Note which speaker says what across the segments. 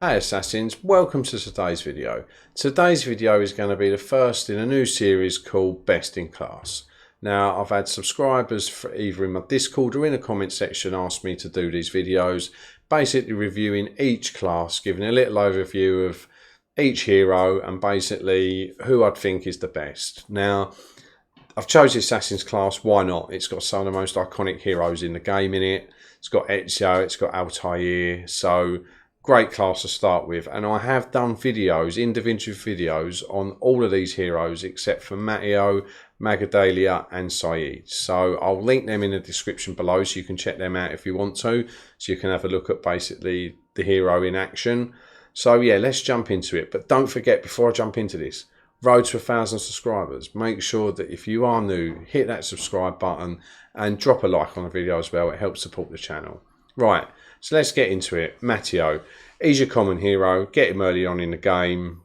Speaker 1: Hey Assassins, welcome to today's video. Today's video is going to be the first in a new series called Best in Class. Now, I've had subscribers for either in my Discord or in the comment section asked me to do these videos, basically reviewing each class, giving a little overview of each hero and basically who I'd think is the best. Now, I've chosen Assassin's class, why not? It's got some of the most iconic heroes in the game in it. It's got Ezio, it's got Altair, so great class to start with. And I have done videos, individual videos, on all of these heroes except for Matteo, Magadalia and Sayid. So I'll link them in the description below so you can check them out if you want to. So you can have a look at basically the hero in action. So yeah, let's jump into it. But don't forget, before I jump into this, road to 1,000 subscribers. Make sure that if you are new, hit that subscribe button and drop a like on the video as well. It helps support the channel. Right, so let's get into it. Matteo, he's your common hero. Get him early on in the game.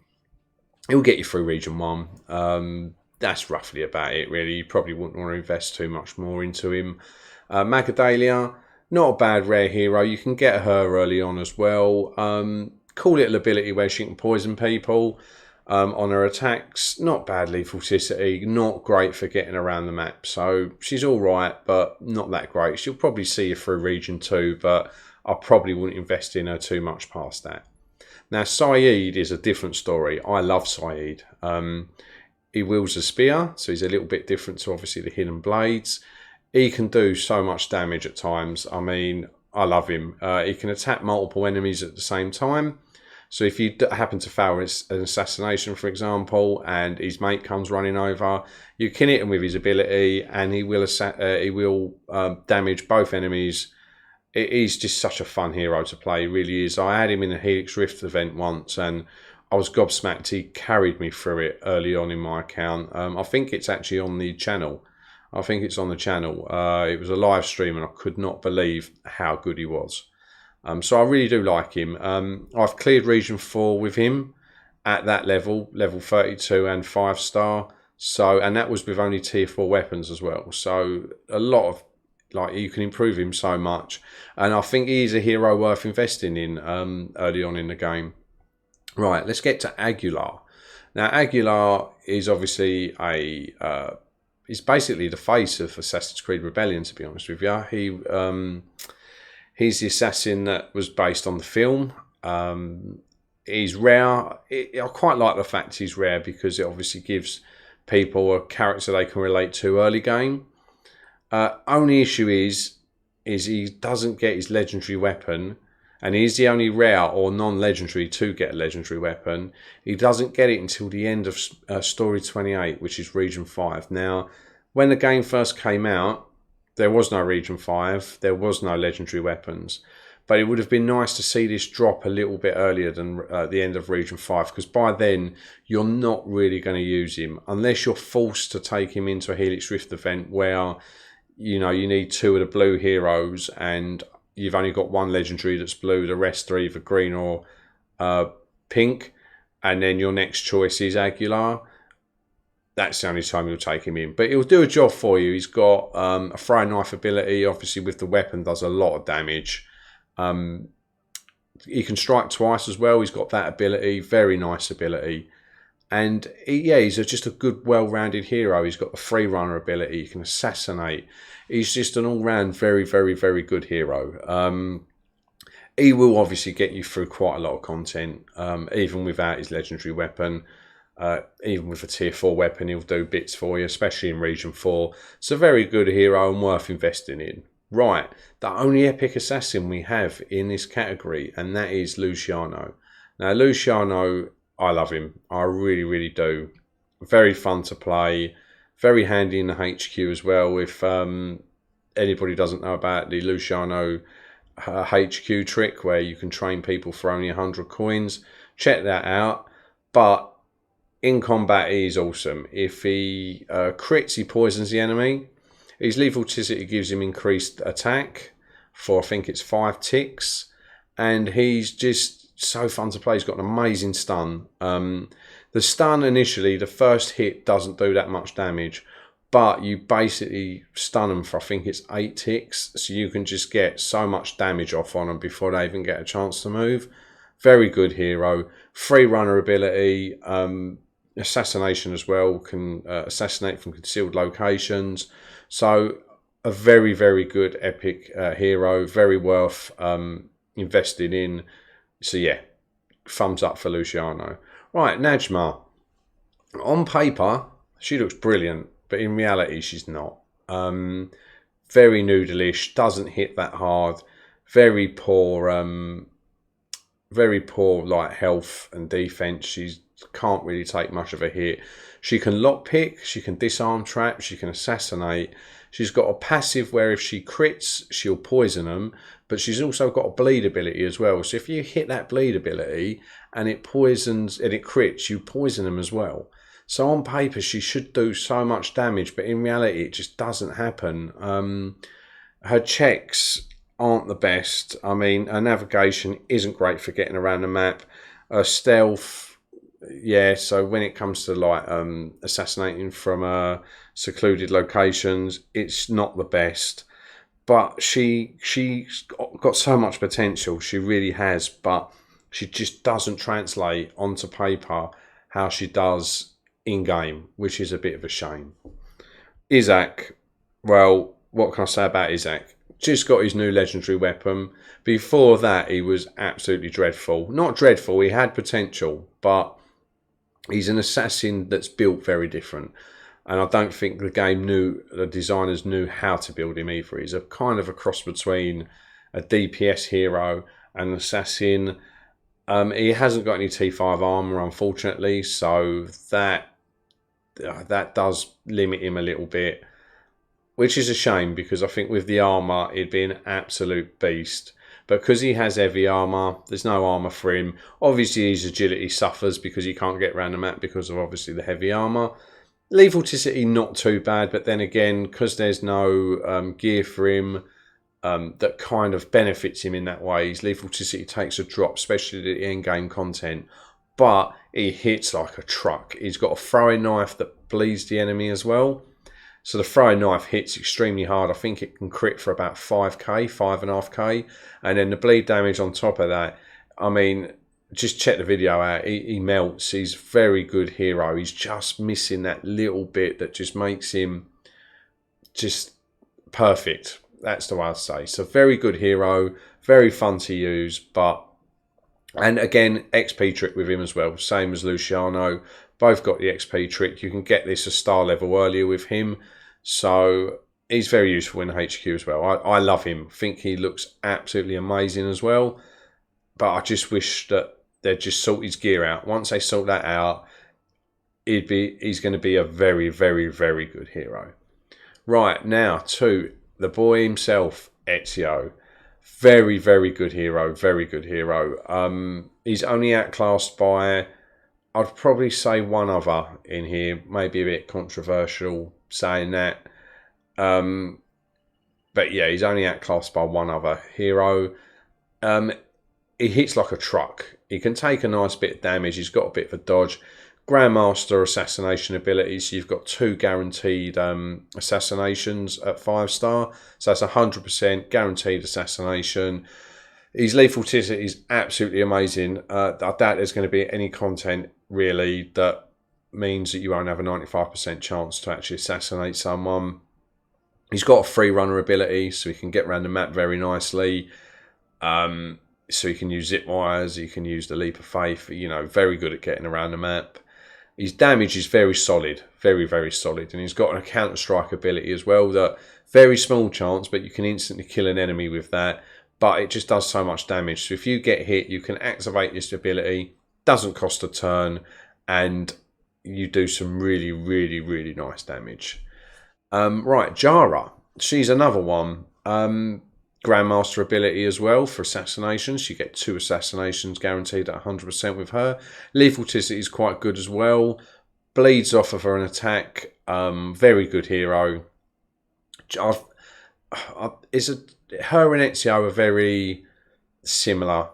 Speaker 1: He'll get you through Region 1. That's roughly about it, really. You probably wouldn't want to invest too much more into him. Magadalia, not a bad rare hero. You can get her early on as well. Cool little ability where she can poison people. On her attacks, not bad lethal toxicity, not great for getting around the map. So she's all right, but not that great. She'll probably see you through Region 2, but I probably wouldn't invest in her too much past that. Now, Sayid is a different story. I love Sayid. He wields a spear, so he's a little bit different to obviously the hidden blades. He can do so much damage at times. I mean, I love him. He can attack multiple enemies at the same time. So if you happen to fail an assassination, for example, and his mate comes running over, you can hit him with his ability and he will damage both enemies. It is just such a fun hero to play, he really is. I had him in a Helix Rift event once and I was gobsmacked. He carried me through it early on in my account. I think it's actually on the channel. It was a live stream and I could not believe how good he was. So I really do like him. I've cleared Region 4 with him at that level 32 and 5-star. So, and that was with only tier 4 weapons as well. So a lot of, you can improve him so much. And I think he's a hero worth investing in early on in the game. Right, let's get to Aguilar. Now, Aguilar is obviously he's basically the face of Assassin's Creed Rebellion, to be honest with you. He's the assassin that was based on the film. He's rare. I quite like the fact he's rare because it obviously gives people a character they can relate to early game. Only issue is he doesn't get his legendary weapon, and he's the only rare or non-legendary to get a legendary weapon. He doesn't get it until the end of Story 28, which is Region 5. Now, when the game first came out, there was no Region 5, there was no legendary weapons. But it would have been nice to see this drop a little bit earlier than the end of Region 5, because by then, you're not really going to use him. Unless you're forced to take him into a Helix Rift event where, you need 2 of the blue heroes and you've only got 1 legendary that's blue, the rest are either green or pink, and then your next choice is Aguilar. That's the only time you'll take him in. But he'll do a job for you. He's got a throwing knife ability. Obviously, with the weapon, does a lot of damage. He can strike twice as well. He's got that ability. Very nice ability. And he's just a good, well-rounded hero. He's got the free runner ability. He can assassinate. He's just an all-round very, very, very good hero. He will obviously get you through quite a lot of content, even without his legendary weapon. Even with a tier 4 weapon, he'll do bits for you, especially in Region 4. It's a very good hero and worth investing in. Right, the only epic assassin we have in this category, and that is Luciano. Now, Luciano, I love him. I really, really do. Very fun to play. Very handy in the HQ as well. If anybody doesn't know about the Luciano HQ trick, where you can train people for only 100 coins, check that out. But in combat, he is awesome. If he crits, he poisons the enemy. His lethal toxicity gives him increased attack for, I think it's 5 ticks. And he's just so fun to play. He's got an amazing stun. The stun initially, the first hit doesn't do that much damage. But you basically stun them for, I think it's 8 ticks. So you can just get so much damage off on them before they even get a chance to move. Very good hero. Free runner ability, assassination as well, can assassinate from concealed locations. So a very, very good epic hero, very worth investing in. So yeah, thumbs up for Luciano. Right, Najma. On paper, she looks brilliant, but in reality, she's not. Very noodleish, doesn't hit that hard, very poor like health and defense. She can't really take much of a hit. She can lockpick, she can disarm trap, she can assassinate. She's got a passive where if she crits, she'll poison them, but she's also got a bleed ability as well. So if you hit that bleed ability and it poisons and it crits, you poison them as well. So on paper, she should do so much damage, but in reality, it just doesn't happen. Her checks aren't the best. I mean, her navigation isn't great for getting around the map. Her stealth, yeah, so when it comes to like assassinating from secluded locations, it's not the best. But she's got so much potential. She really has, but she just doesn't translate onto paper how she does in-game, which is a bit of a shame. Ishak, well, what can I say about Ishak? Just got his new legendary weapon. Before that, he was absolutely dreadful. Not dreadful, he had potential, but he's an assassin that's built very different. And I don't think the designers knew how to build him either. He's a kind of a cross between a DPS hero and an assassin. He hasn't got any T5 armor, unfortunately, so that does limit him a little bit, which is a shame because I think with the armor, he'd be an absolute beast. But because he has heavy armor, there's no armor for him. Obviously, his agility suffers because he can't get around the map because of obviously the heavy armor. Lethalticity, not too bad, but then again, because there's no gear for him that kind of benefits him in that way, his lethalticity takes a drop, especially the end-game content. But he hits like a truck. He's got a throwing knife that bleeds the enemy as well. So the throwing knife hits extremely hard. I think it can crit for about 5k, 5.5k. And then the bleed damage on top of that, I mean, just check the video out. He melts. He's a very good hero. He's just missing that little bit that just makes him just perfect. That's the way I'd say. So very good hero. Very fun to use, but... And again, XP trick with him as well. Same as Luciano. Both got the XP trick. You can get this a star level earlier with him. So he's very useful in HQ as well. I love him. Think he looks absolutely amazing as well. But I just wish that they'd just sort his gear out. Once they sort that out, he's going to be a very, very, very good hero. Right, now to the boy himself, Ezio. Very, very good hero. Very good hero. He's only outclassed by, I'd probably say one other in here. Maybe a bit controversial saying that. But yeah, he's only outclassed by one other hero. He hits like a truck. He can take a nice bit of damage. He's got a bit of a dodge. Grandmaster assassination ability. So you've got 2 guaranteed assassinations at 5-star. So that's 100% guaranteed assassination. His lethalticity is absolutely amazing. I doubt there's going to be any content really that means that you won't have a 95% chance to actually assassinate someone. He's got a free runner ability, so he can get around the map very nicely. So you can use zip wires, you can use the leap of faith, you know, very good at getting around the map. His damage is very solid, very, very solid. And he's got a counter-strike ability as well, that very small chance, but you can instantly kill an enemy with that. But it just does so much damage. So if you get hit, you can activate this ability, doesn't cost a turn, and you do some really, really, really nice damage. Right, Jarah. She's another one. Grandmaster ability as well for assassinations. You get 2 assassinations guaranteed at 100% with her. Lethalticity is quite good as well. Bleeds off of her an attack. Very good hero. Her and Ezio are very similar.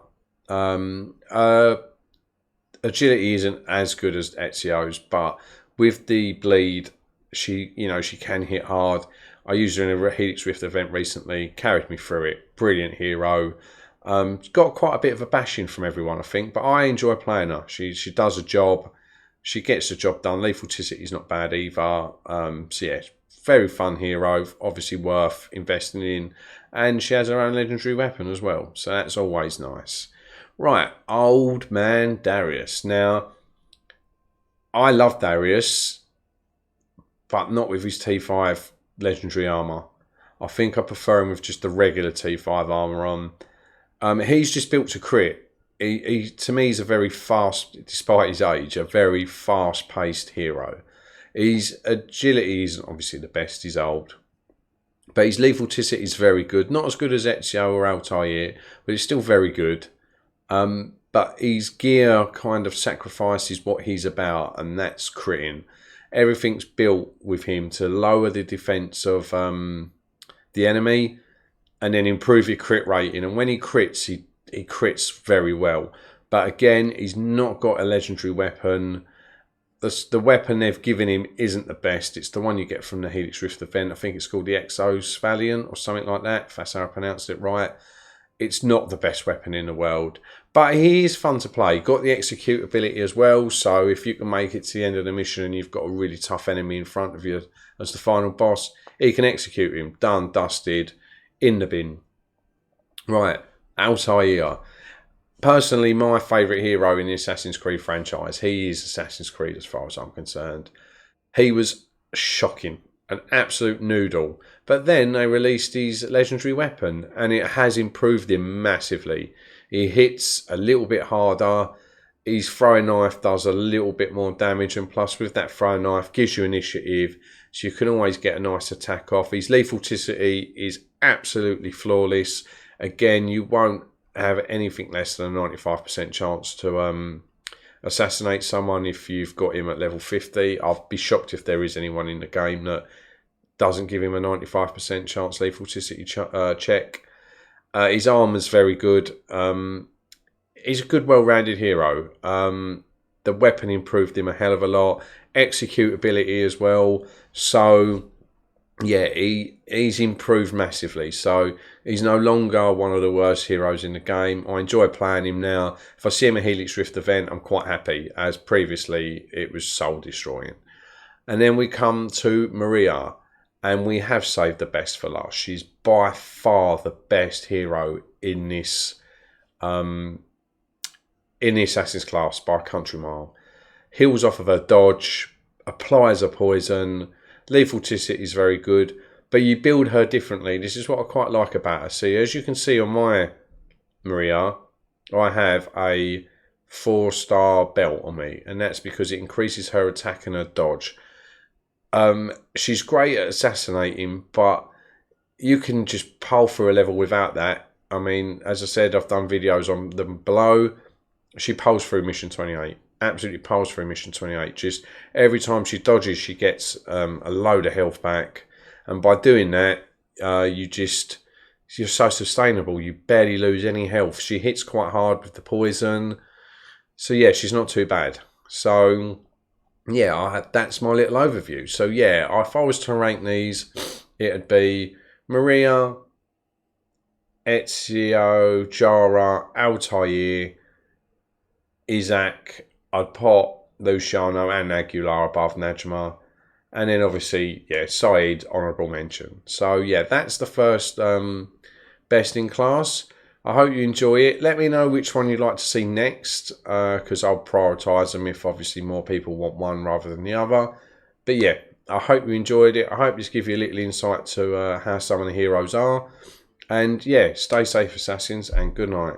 Speaker 1: Agility isn't as good as Ezio's, but with the bleed, she can hit hard. I used her in a Helix Rift event recently, carried me through it. Brilliant hero. Got quite a bit of a bashing from everyone, I think, but I enjoy playing her. She does a job. She gets the job done. Lethal Ticity's not bad either. So yeah, very fun hero, obviously worth investing in. And she has her own legendary weapon as well, so that's always nice. Right, old man Darius. Now, I love Darius, but not with his T5 legendary armour. I think I prefer him with just the regular T5 armour on. He's just built to crit. He to me, he's a very fast, despite his age, a very fast-paced hero. His agility isn't obviously the best, he's old. But his lethal ticity is very good. Not as good as Ezio or Altair, but it's still very good. But his gear kind of sacrifices what he's about, and that's critting. Everything's built with him to lower the defense of the enemy and then improve your crit rating. And when he crits, he crits very well. But again, he's not got a legendary weapon. The weapon they've given him isn't the best. It's the one you get from the Helix Rift event. I think it's called the Exos Valiant or something like that, if that's how I pronounced it right. It's not the best weapon in the world, but he is fun to play. Got the executability as well, so if you can make it to the end of the mission and you've got a really tough enemy in front of you as the final boss, he can execute him. Done, dusted, in the bin. Right, Altair. Personally, my favourite hero in the Assassin's Creed franchise. He is Assassin's Creed as far as I'm concerned. He was shocking. An absolute noodle. But then they released his legendary weapon and it has improved him massively. He hits a little bit harder. His throwing knife does a little bit more damage, and plus with that throwing knife gives you initiative, so you can always get a nice attack off. His lethal ticity is absolutely flawless. Again, you won't have anything less than a 95% chance to assassinate someone if you've got him at level 50. I'll be shocked if there is anyone in the game that doesn't give him a 95% chance lethal ticity check. His armor's very good. He's a good, well-rounded hero. The weapon improved him a hell of a lot. Executability as well. So, yeah, he's improved massively. So, he's no longer one of the worst heroes in the game. I enjoy playing him now. If I see him at Helix Rift event, I'm quite happy, as previously it was soul-destroying. And then we come to Maria, and we have saved the best for last. She's by far the best hero in this Assassin's class by a country mile. Heals off of her dodge, applies a poison, lethal ticity is very good, but you build her differently. This is what I quite like about her. See, as you can see on my Maria, I have a 4-star belt on me, and that's because it increases her attack and her dodge. She's great at assassinating, but you can just pull through a level without that. I mean, as I said, I've done videos on them below. She pulls through mission 28. Absolutely pulls through mission 28. Just every time she dodges, she gets a load of health back. And by doing that, you're so sustainable. You barely lose any health. She hits quite hard with the poison. So yeah, she's not too bad. So yeah, that's my little overview. So yeah, if I was to rank these, it'd be Maria, Ezio, Jarah, Altair, Ishak. I'd put Luciano and Aguilar above Najma. And then obviously, yeah, Sayid, honourable mention. So yeah, that's the first best in class. I hope you enjoy it. Let me know which one you'd like to see next, because I'll prioritise them if obviously more people want one rather than the other. But yeah, I hope you enjoyed it. I hope this gives you a little insight to how some of the heroes are. And yeah, stay safe, Assassins, and good night.